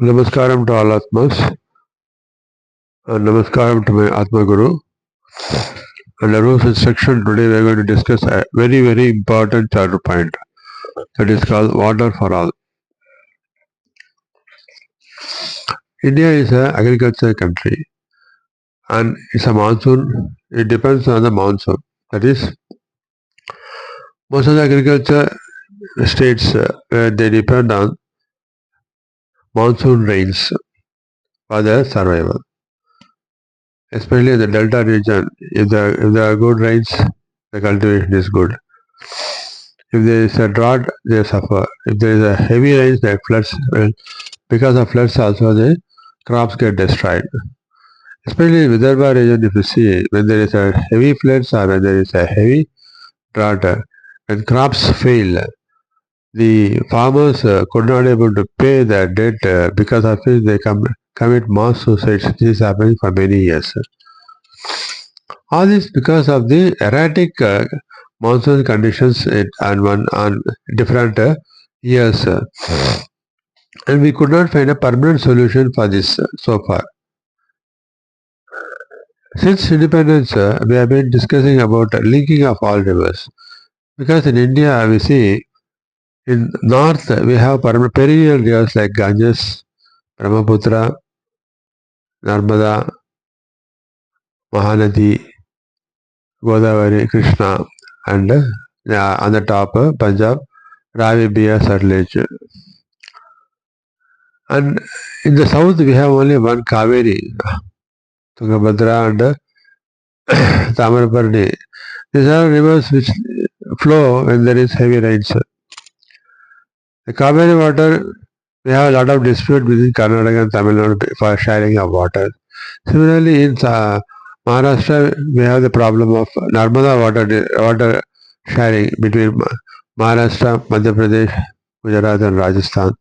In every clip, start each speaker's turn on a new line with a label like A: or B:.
A: Namaskaram to all Atmas and Namaskaram to my Atma Guru. Under rules instruction today we are going to discuss a very important chapter point that is called water for all. India is an agriculture country and it's a monsoon. It depends on the monsoon. That is, most of the agriculture states where they depend on monsoon rains for their survival. Especially in the delta region, if there are good rains, the cultivation is good. If there is a drought, they suffer. If there is a heavy rain, they floods. Well, because of floods also, the crops get destroyed. Especially in Vidarbha region, if you see, when there is a heavy floods or when there is a heavy drought, when crops fail, the farmers could not able to pay their debt because of which they commit mass suicides. This is happening for many years. All this because of the erratic monsoon conditions on different years, and we could not find a permanent solution for this so far. Since independence, we have been discussing about linking of all rivers, because in India we see in north we have perennial rivers like Ganges, Brahmaputra, Narmada, Mahanadi, Godavari, Krishna, and on the top Punjab, Ravi, Bia, Sarlej. And in the south, we have only one Kaveri, Tungabhadra and Tamarapurni. These are rivers which flow when there is heavy rains. The Kaveri water, we have a lot of dispute between Karnataka and Tamil Nadu for sharing of water. Similarly, in Maharashtra, we have the problem of Narmada water sharing between Maharashtra, Madhya Pradesh, Gujarat and Rajasthan.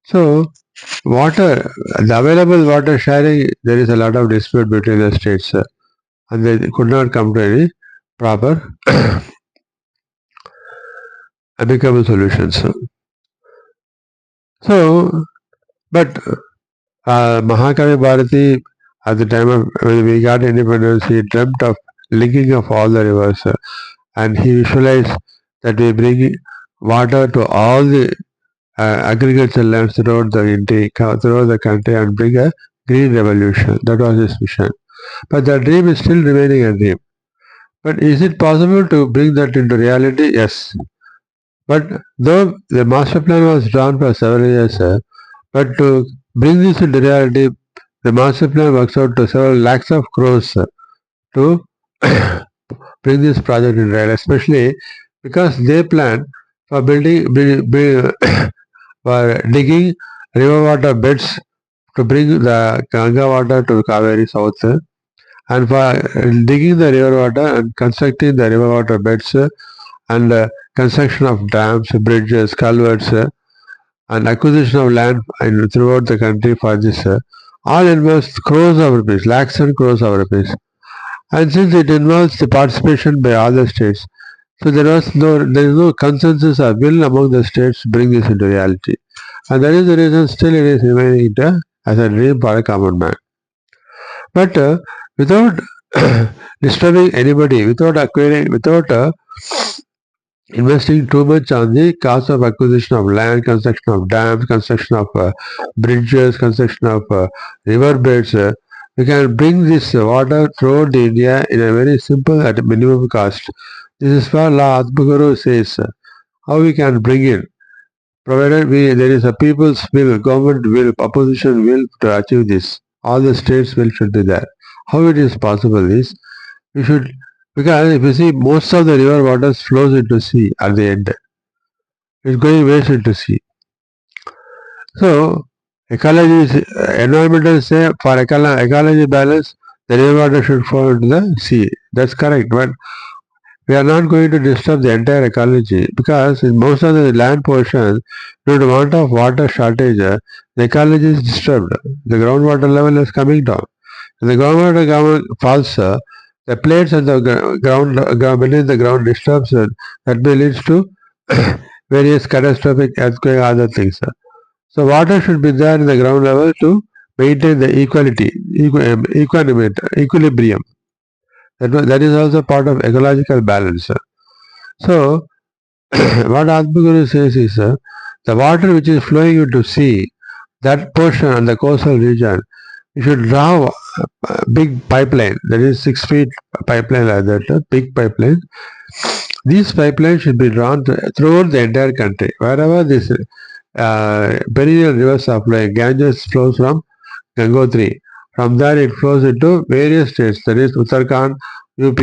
A: So, water, the available water sharing, there is a lot of dispute between the states and they could not come to any proper amicable solutions. So, but Mahakavi Bharati, at the time of when we got independence, he dreamt of linking of all the rivers and he visualized that we bring water to all the agricultural lands throughout the country and bring a green revolution. That was his vision. But the dream is still remaining a dream. But is it possible to bring that into reality? Yes. But though the master plan was drawn for several years, but to bring this into reality, the master plan works out to several lakhs of crores to bring this project in reality, especially because they plan for for digging river water beds to bring the Ganga water to Kaveri south and for digging the river water and constructing the river water beds and construction of dams, bridges, culverts and acquisition of land throughout the country for this all involves crores of rupees, lakhs and crores of rupees. And since it involves the participation by all the states, so there is no consensus or will among the states to bring this into reality. And that is the reason still it is remaining as a dream for a common man. But without disturbing anybody, without investing too much on the cost of acquisition of land, construction of dams, construction of bridges, construction of river beds, we can bring this water throughout India in a very simple at minimum cost. This is what La Atma says. How we can bring in, provided there is a people's will, government will, opposition will to achieve this. All the states will should be there. How it is possible is we should, because if you see most of the river waters flows into sea at the end. It's going waste into sea. So ecology is, environmental say for ecology balance the river water should flow into the sea. That's correct, but we are not going to disturb the entire ecology because in most of the land portion, due to want of water shortage, the ecology is disturbed. The groundwater level is coming down. When the groundwater falls, the plates and the ground beneath the ground disturbs, that may lead to various catastrophic earthquake, other things. So water should be there in the ground level to maintain the equilibrium. That is also part of ecological balance. So what Atma Guru says is the water which is flowing into sea, that portion and the coastal region, you should draw a big pipeline, that is 6 feet pipeline like that, a big pipeline. These pipelines should be drawn throughout the entire country. Wherever this perennial rivers are flowing, Ganges flows from Gangotri. From there it flows into various states, that is Uttarakhand, UP,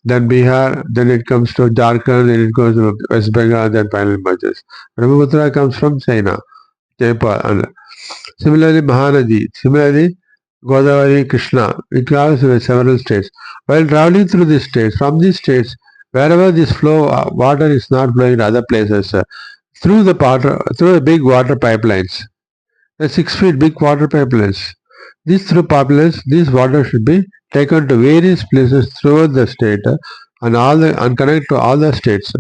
A: then Bihar, then it comes to Jharkhand, then it goes to West Bengal, then finally merges. Brahmaputra comes from China, Nepal, and similarly Mahanadi, similarly Godavari, Krishna, it travels with several states. While traveling through these states, from these states, wherever this flow water is not flowing in other places, through the big water pipelines, the 6 feet big water pipelines. These through pipelines, this water should be taken to various places throughout the state and connect to all the states,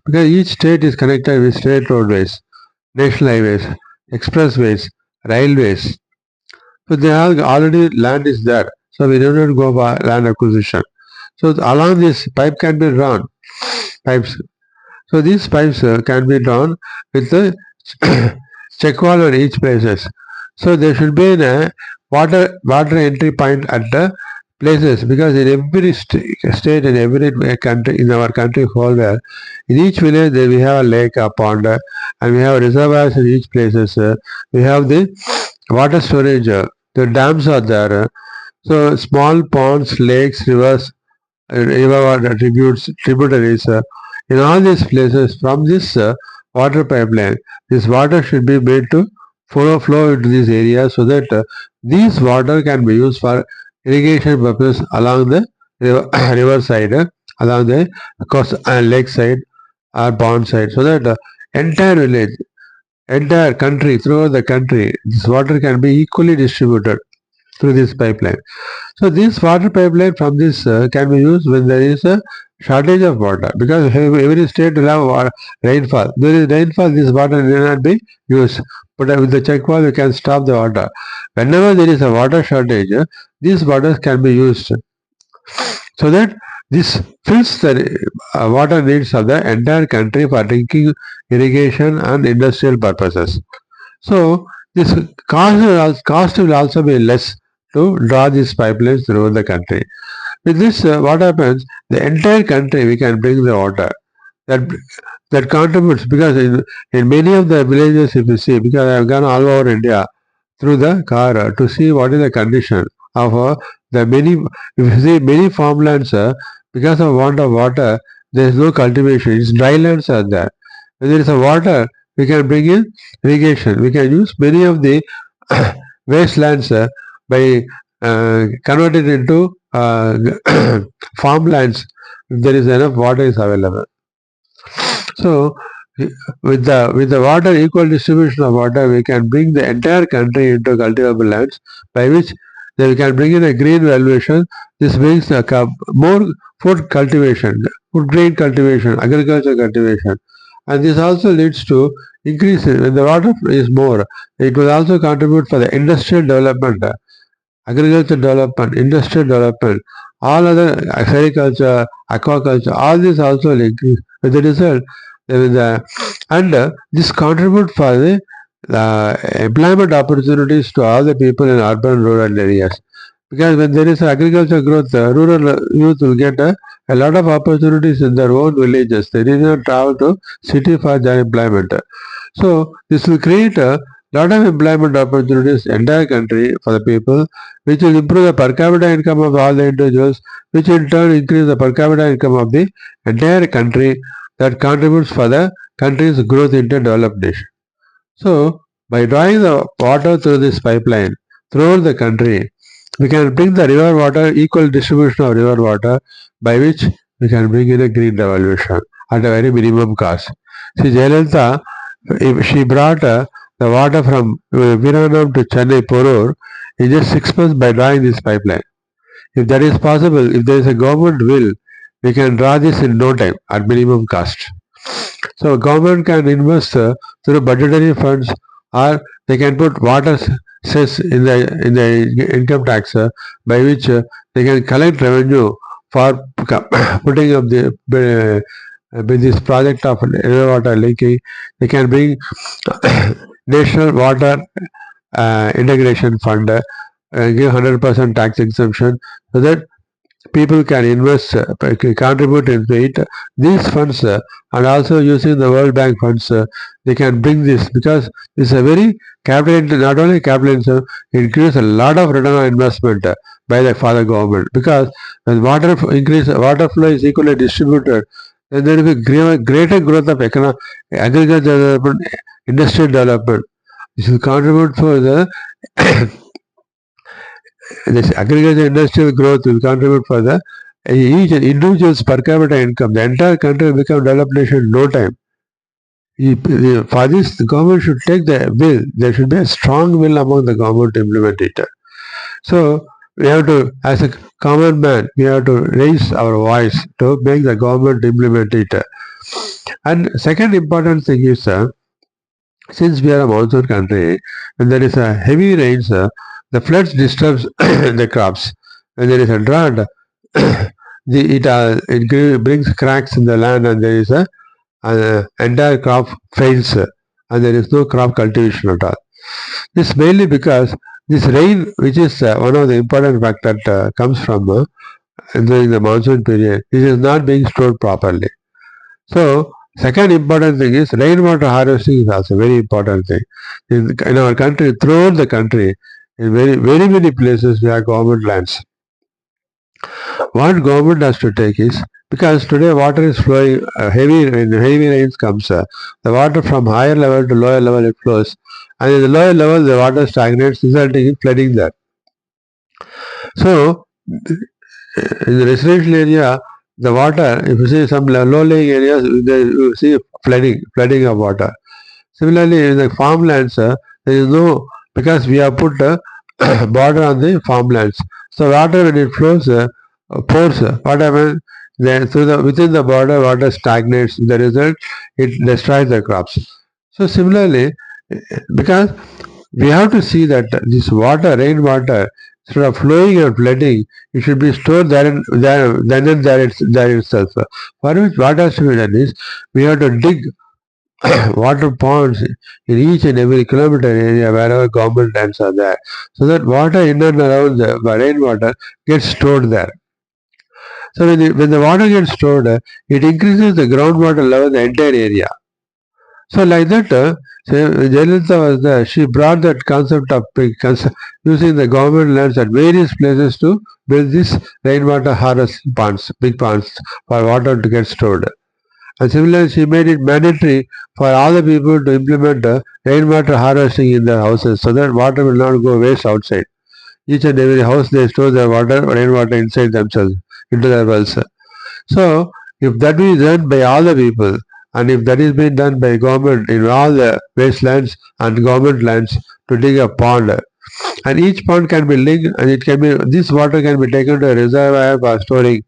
A: because each state is connected with state roadways, national highways, expressways, railways. So they have already land is there. So we do not go for land acquisition. So along this pipe can be drawn pipes. So these pipes can be drawn with the check valve on each places. So there should be a water entry point at the places, because in every state and every country in our country whole where in each village we have a lake, a pond, and we have reservoirs in each places. We have the water storage. The dams are there. So small ponds, lakes, rivers, river water tributaries. In all these places, from this water pipeline, this water should be made to flow into these areas, so that these water can be used for irrigation purpose along the river side, along the coast lake side or pond side, so that entire village, entire country, throughout the country, this water can be equally distributed through this pipeline. So this water pipeline from this can be used when there is a shortage of water, because every state will have rainfall. There is rainfall, this water may not be used. But with the check valve, you can stop the water. Whenever there is a water shortage, these waters can be used, so that this fills the water needs of the entire country for drinking, irrigation, and industrial purposes. So this cost will also be less to draw these pipelines through the country. With this, what happens? The entire country we can bring the water. That that contributes, because in many of the villages, if you see, because I have gone all over India through the car to see what is the condition of the many. If you see many farmlands, because of want of water, there is no cultivation. It's dry lands are there. When there is a water, we can bring in irrigation. We can use many of the wastelands by converting into farmlands if there is enough water is available. So with the water, equal distribution of water, we can bring the entire country into cultivable lands, by which we can bring in a green valuation. This brings more food cultivation, food grain cultivation, agriculture cultivation, and this also leads to increase when the water is more. It will also contribute for the industrial development, agriculture development, industrial development, all other agriculture, aquaculture, all this also will increase. With the result, this contribute for the employment opportunities to all the people in urban rural areas. Because when there is agriculture growth, rural youth will get a lot of opportunities in their own villages. They need not travel to city for their employment. So this will create a lot of employment opportunities in the entire country for the people, which will improve the per capita income of all the individuals, which in turn increase the per capita income of the entire country, that contributes for the country's growth into developed nation. So by drawing the water through this pipeline throughout the country, we can bring the river water, equal distribution of river water, by which we can bring in a green revolution at a very minimum cost. See, Jayalalitha, if she brought the water from Viranam to Chennai Porur in just 6 months by drawing this pipeline. If that is possible, if there is a government will, we can draw this in no time at minimum cost. So government can invest through budgetary funds or they can put water cess in the income tax, by which they can collect revenue for putting up the with this project of river water leaking. They can bring national water integration fund, give 100% tax exemption, so that people can invest, contribute into it. These funds, and also using the World Bank funds, they can bring this, because it's a very capital, not only capital, it gives a lot of return on investment for the government. Because when water flow is equally distributed, then there will be greater growth of agriculture development, industrial development. This will contribute for the this agriculture industrial growth will contribute for the each individual's per capita income. The entire country will become developed nation in no time. For this, the government should take the will. There should be a strong will among the government to implement it. So we have to, as a common man, we have to raise our voice to make the government implement it. And second important thing is, since we are a monsoon country, when there is a heavy rains, the floods disturbs the crops. When there is a drought, it brings cracks in the land, and there is a entire crop fails, and there is no crop cultivation at all. This mainly because this rain, which is one of the important factors that comes from during the monsoon period, this is not being stored properly. So, second important thing is rainwater harvesting is also a very important thing. In our country, throughout the country, in very many places we have government lands. What government has to take is, because today water is flowing, when heavy rains comes, the water from higher level to lower level it flows, and in the lower level the water stagnates, resulting in flooding there. So, in the residential area, the water, if you see some low-lying areas, you see flooding of water. Similarly, in the farmlands, there is no, because we have put a border on the farmlands. So water, when it flows, pours. What happens? Then within the border, water stagnates. The result, it destroys the crops. So similarly, because we have to see that this water, rainwater, instead of flowing and flooding, it should be stored there itself. For which what has to be done is, we have to dig water ponds in each and every kilometer area wherever government lands are there, so that water in and around the rainwater gets stored there. So when the water gets stored, it increases the groundwater level in the entire area. So like that, Jayalalitha was there. She brought that concept of using the government lands at various places to build these rainwater harvest ponds, big ponds, for water to get stored. And similarly, she made it mandatory for all the people to implement rainwater harvesting in their houses, so that water will not go waste outside. Each and every house they store their rainwater inside themselves, into their wells. So, if that is done by all the people, and if that is being done by government in all the wastelands and government lands to dig a pond, and each pond can be linked, and this water can be taken to a reservoir for storing,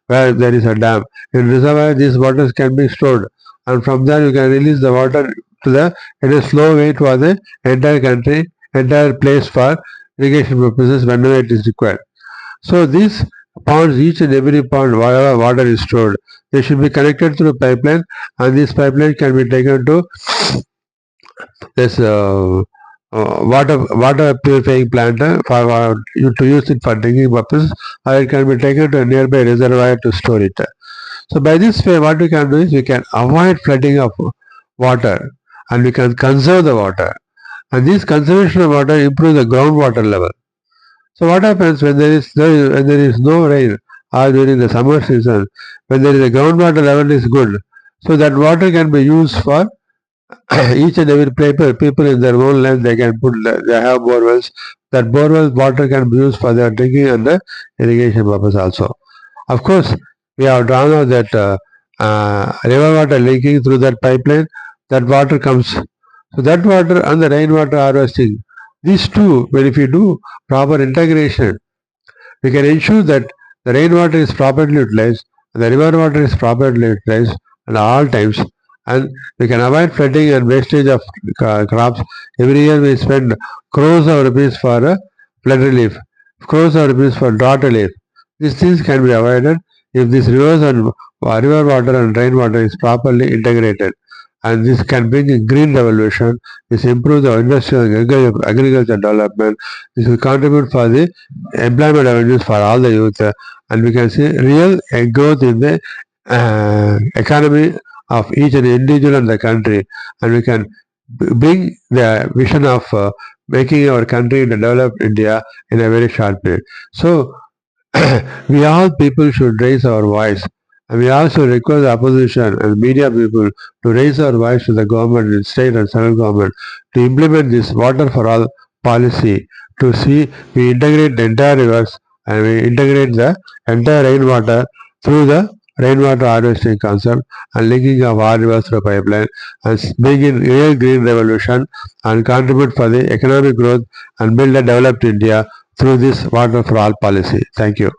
A: where there is a dam. In reservoir, these waters can be stored, and from there you can release the water in a slow way to the entire country, entire place for irrigation purposes whenever it is required. So these ponds, each and every pond, wherever water is stored, they should be connected through a pipeline, and this pipeline can be taken to this water purifying plant for to use it for drinking purposes, or it can be taken to a nearby reservoir to store it. So by this way, what we can do is we can avoid flooding of water, and we can conserve the water. And this conservation of water improves the groundwater level. So what happens when there is no rain, or during the summer season, when there is a groundwater level is good, so that water can be used for each and every people in their own land. They have borewells. That borewell water can be used for their drinking and the irrigation purpose also. Of course, we have drawn out that river water leaking through that pipeline. That water comes. So that water and the rainwater harvesting, these two, when if we do proper integration, we can ensure that the rainwater is properly utilized and the river water is properly utilized at all times, and we can avoid flooding and wastage of crops. Every year we spend crores of rupees for flood relief, crores of rupees for drought relief. These things can be avoided if these rivers and river water and rainwater is properly integrated. And this can bring a green revolution. This improve the industrial and agriculture development. This will contribute for the employment avenues for all the youth, and we can see real growth in the economy of each and individual in the country, and we can bring the vision of making our country the developed India in a very short period. So we all people should raise our voice, and we also request the opposition and media people to raise our voice to the government and state and central government to implement this water for all policy, to see we integrate the entire rivers and we integrate the entire rainwater through the rainwater harvesting concept and linking of our rivers through pipeline, and bring in real green revolution and contribute for the economic growth and build a developed India through this water for all policy. Thank you.